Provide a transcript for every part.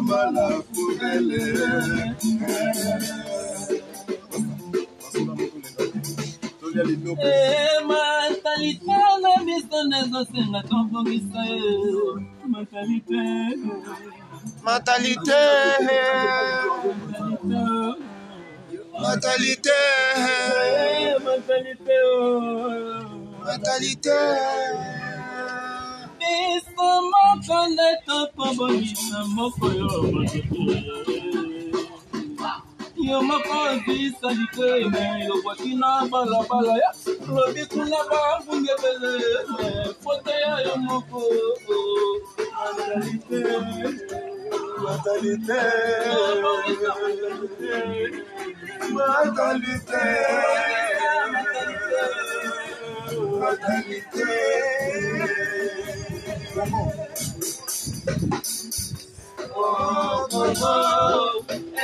la poubelle. Mentalité, la mission des océans, ton mentalité. Mentalité. Mentalité. Mentalité. Yo mapavisa dikene yo watina bala bala ya lobi kuna bambu ngebele fote ya yo moko mentalité Mentalité. Mentalité.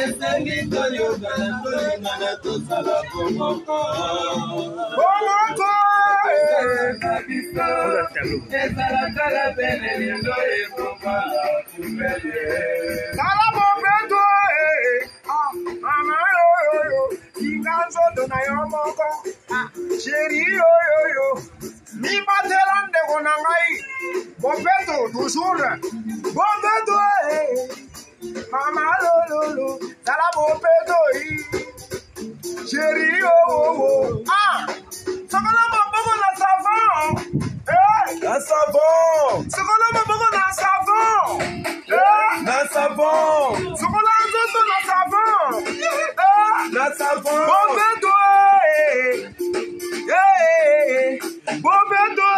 Esengito yoga na tosala komoko ezala kala bene lelo ekoma kumele kala momento mama yo inganzo dona yo moko chéri yo mi batelande konangai bopeto toujours bopeto mama lo dala bopeto chéri sokola maboko na savon na savon sokola maboko na savon na savon sokola nzoto na savon na savon bopeto bopeto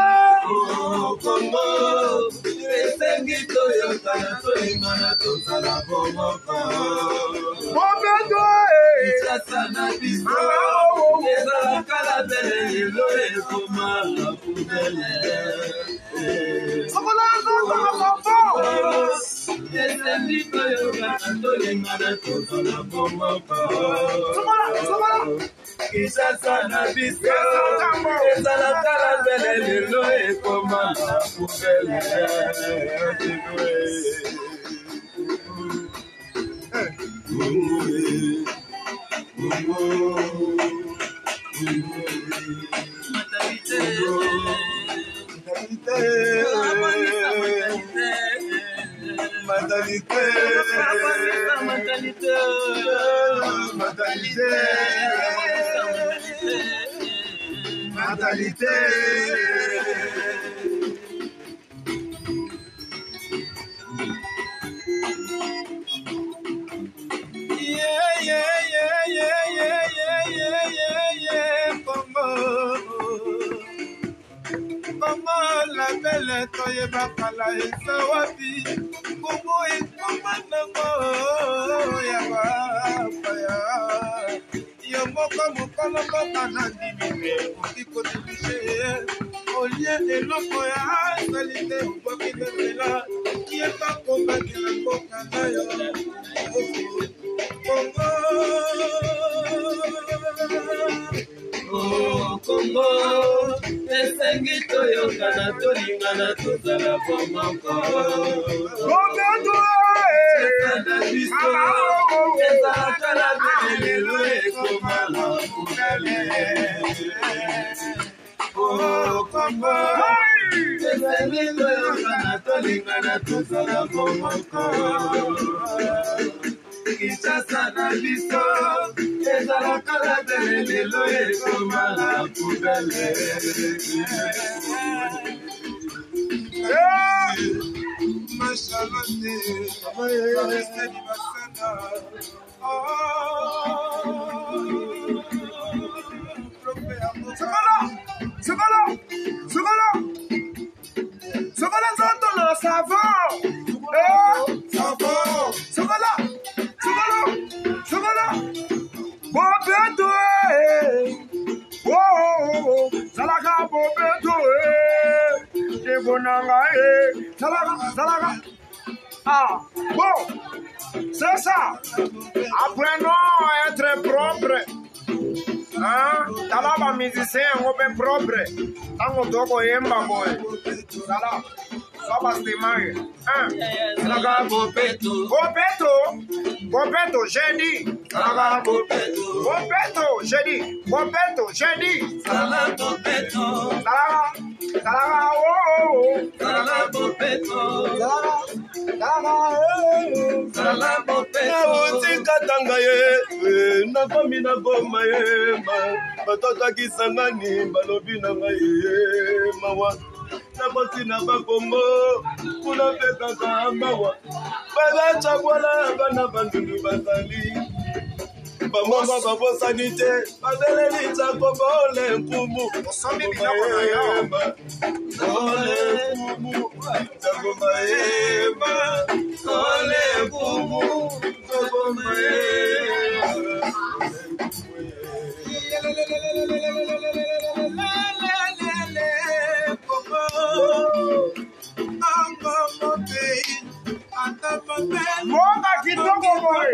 Kongo esengito yoga na tolingana tosala komoko bopeto Sana biso ezala kala bele lelo ekoma la poubelle sokola nzoto na savon esengito yoga na tolingana tosala komoko Kinshasa na biso ezala kala bele lelo ekoma la poubelle Mentalité. Kongo la belle toye bakala esawapi Kongo ekomanango ya bapaya yo moko mokolo mboka na ndimime oki kotilishe olie eloko ya salite okoki bepela yeba kobaki na mboka na yo Kongo Kongo esengi toyokana tolingana tozala bomoko ezala biso ezalaka na bele lelo ekomala poubelle Kongo esengi toyokana tolingana tozala bomoko Kinshasa na biso ezalaka na bele lelo ekomala poubelle Machalate, Restedi Basana, Sokola Zoto na savon, Sokola, Bobeto, Salaka Bobeto, Debonanga, Salaka. Ah, bon, c'est ça. Apprenons à être propre. Hein? Talaba musicien, on est propre. Tango toko yemba boy. Sala. Só bastemare. Salaga Bopeto. Bopeto, jeudi. Salaga Bopeto. Bopeto, jeudi. Bopeto, jeudi. Salaga Bopeto. Salaga, oh. Salaga Bopeto. Salaga, Bopeto. Utika tanga ye, na komi na goma ye, batoto kisangani balobi na ye, mawa. Na boti na bakombo, kuna peka kamawa. Bala chabwala bana bandundu basali. Bamama babosanite, babele ni chakombo ole kumu. Osombi binoko na yo. Ole kumu, chagoma ema. Ole kumu, chagoma ema. Monga kidogo boy.